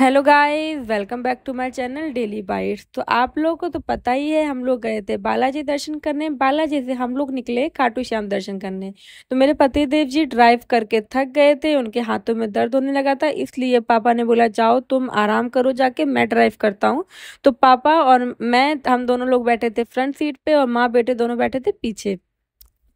Hello guys, welcome back to my channel daily bites. तो आप लोगों को तो पता ही है, हम लोग गए थे बालाजी दर्शन करने। बालाजी से हम लोग निकले खाटू श्याम दर्शन करने। तो मेरे पति देव जी ड्राइव करके थक गए थे, उनके हाथों में दर्द होने लगा था, इसलिए पापा ने बोला जाओ तुम आराम करो जाके, मैं ड्राइव करता हूँ। तो पापा और मैं, हम दोनों लोग बैठे थे फ्रंट सीट पे और माँ बेटे दोनों बैठे थे पीछे।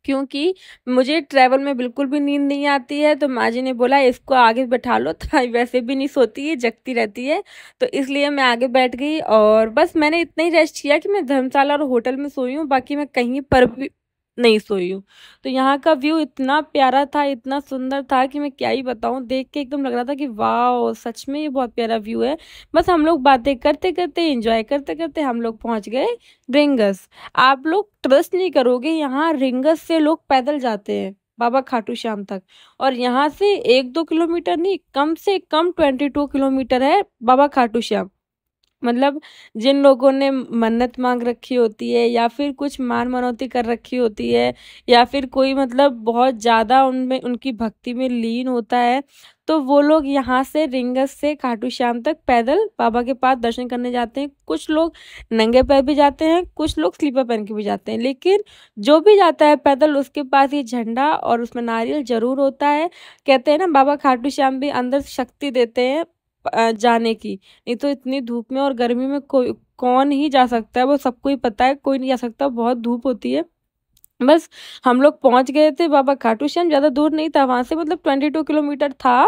क्योंकि मुझे ट्रैवल में बिल्कुल भी नींद नहीं आती है, तो माँ जी ने बोला इसको आगे बैठा लो, तो वैसे भी नहीं सोती है, जगती रहती है। तो इसलिए मैं आगे बैठ गई और बस मैंने इतना ही रेस्ट किया कि मैं धर्मशाला और होटल में सोई हूँ, बाकी मैं कहीं पर भी नहीं सोई हूँ। तो यहाँ का व्यू इतना प्यारा था, इतना सुंदर था कि मैं क्या ही बताऊँ। देख के एकदम लग रहा था कि वाह, सच में ये बहुत प्यारा व्यू है। बस हम लोग बातें करते करते, एंजॉय करते करते हम लोग पहुँच गए रिंगस। आप लोग ट्रस्ट नहीं करोगे, यहाँ रिंगस से लोग पैदल जाते हैं बाबा खाटू श्याम तक। और यहाँ से 1-2 किलोमीटर नहीं, कम से कम 22 किलोमीटर है बाबा खाटू श्याम। मतलब जिन लोगों ने मन्नत मांग रखी होती है, या फिर कुछ मान मनौती कर रखी होती है, या फिर कोई मतलब बहुत ज़्यादा उनमें उनकी भक्ति में लीन होता है, तो वो लोग यहाँ से रिंगस से खाटू श्याम तक पैदल बाबा के पास दर्शन करने जाते हैं। कुछ लोग नंगे पैर भी जाते हैं, कुछ लोग स्लीपर पहन के भी जाते हैं, लेकिन जो भी जाता है पैदल उसके पास ये झंडा और उसमें नारियल जरूर होता है। कहते हैं ना, बाबा खाटू श्याम भी अंदर शक्ति देते हैं जाने की। नहीं तो इतनी धूप में और गर्मी में कोई कौन ही जा सकता है, वो सबको ही पता है, कोई नहीं जा सकता, बहुत धूप होती है। बस हम लोग पहुंच गए थे बाबा खाटू श्याम। ज़्यादा दूर नहीं था वहां से, मतलब 22 किलोमीटर था।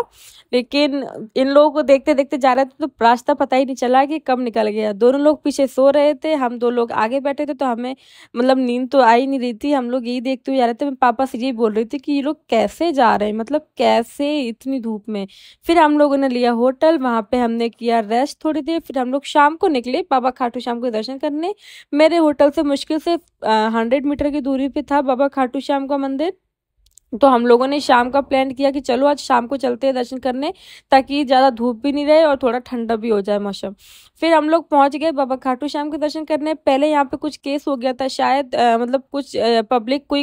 लेकिन इन लोगों को देखते देखते जा रहे थे, तो रास्ता पता ही नहीं चला कि कब निकल गया। दोनों लोग पीछे सो रहे थे, हम दो लोग आगे बैठे थे, तो हमें मतलब नींद तो आ ही नहीं रही थी। हम लोग यही देखते हुए जा रहे थे। मैं पापा से यही बोल रही थी कि ये लोग कैसे जा रहे हैं, मतलब कैसे इतनी धूप में। फिर हम लोगों ने लिया होटल, वहां पे हमने किया रेस्ट थोड़ी देर। फिर हम लोग शाम को निकले बाबा खाटू श्याम को दर्शन करने। मेरे होटल से मुश्किल से 100 मीटर की दूरी पे था बाबा खाटू श्याम का मंदिर। तो हम लोगों ने शाम का प्लान किया कि चलो आज शाम को चलते हैं दर्शन करने, ताकि ज़्यादा धूप भी नहीं रहे और थोड़ा ठंडा भी हो जाए मौसम। फिर हम लोग पहुंच गए बाबा खाटू श्याम के दर्शन करने। पहले यहाँ पे कुछ केस हो गया था शायद, मतलब कुछ पब्लिक कोई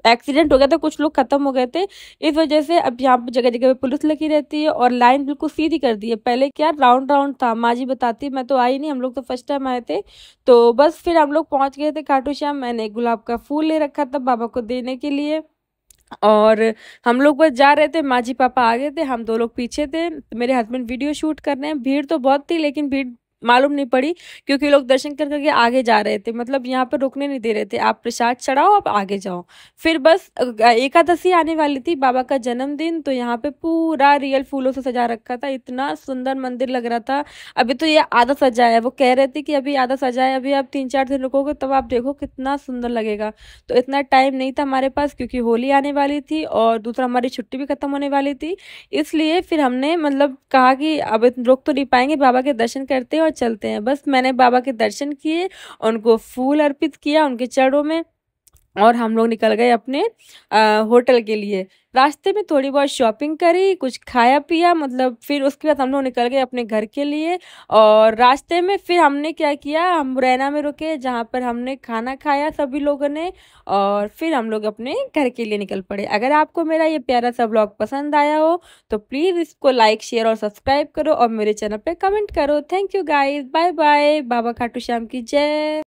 एक्सीडेंट हो गया था, कुछ लोग खत्म हो गए थे। इस वजह से अब यहाँ पे जगह जगह पे पुलिस लगी रहती है और लाइन बिल्कुल सीधी कर दी है। पहले क्या राउंड राउंड था, माँ जी बताती, मैं तो आई नहीं, हम लोग तो फर्स्ट टाइम आए थे। तो बस फिर हम लोग पहुंच गए थे खाटू श्याम। मैंने गुलाब का फूल ले रखा था बाबा को देने के लिए। और हम लोग बस जा रहे थे, माँ जी पापा आगे थे, हम दो लोग पीछे थे। मेरे हस्बैंड वीडियो शूट कर रहे हैं। भीड़ तो बहुत थी, लेकिन भीड़ मालूम नहीं पड़ी, क्योंकि लोग दर्शन कर करके आगे जा रहे थे। मतलब यहाँ पर रुकने नहीं दे रहे थे, आप प्रसाद चढ़ाओ, आप आगे जाओ। फिर बस एकादशी आने वाली थी, बाबा का जन्मदिन, तो यहाँ पे पूरा रियल फूलों से सजा रखा था। इतना सुंदर मंदिर लग रहा था। अभी तो ये आधा सजा है, वो कह रहे थे कि अभी आधा सजा है, अभी आप 3-4 दिन रुकोगे तब आप देखो कितना सुंदर लगेगा। तो इतना टाइम नहीं था हमारे पास, क्योंकि होली आने वाली थी और दूसरा हमारी छुट्टी भी खत्म होने वाली थी। इसलिए फिर हमने मतलब कहा कि अब रुक तो नहीं पाएंगे, बाबा के दर्शन करते हैं और चलते हैं। बस मैंने बाबा के दर्शन किए, उनको फूल अर्पित किया उनके चरणों में, और हम लोग निकल गए अपने होटल के लिए। रास्ते में थोड़ी बहुत शॉपिंग करी, कुछ खाया पिया, मतलब फिर उसके बाद हम लोग निकल गए अपने घर के लिए। और रास्ते में फिर हमने क्या किया, हम मुरैना में रुके, जहाँ पर हमने खाना खाया सभी लोगों ने। और फिर हम लोग अपने घर के लिए निकल पड़े। अगर आपको मेरा ये प्यारा सा ब्लॉग पसंद आया हो, तो प्लीज़ इसको लाइक शेयर और सब्सक्राइब करो, और मेरे चैनल पे कमेंट करो। Thank you guys, bye bye. बाबा खाटू श्याम की जय।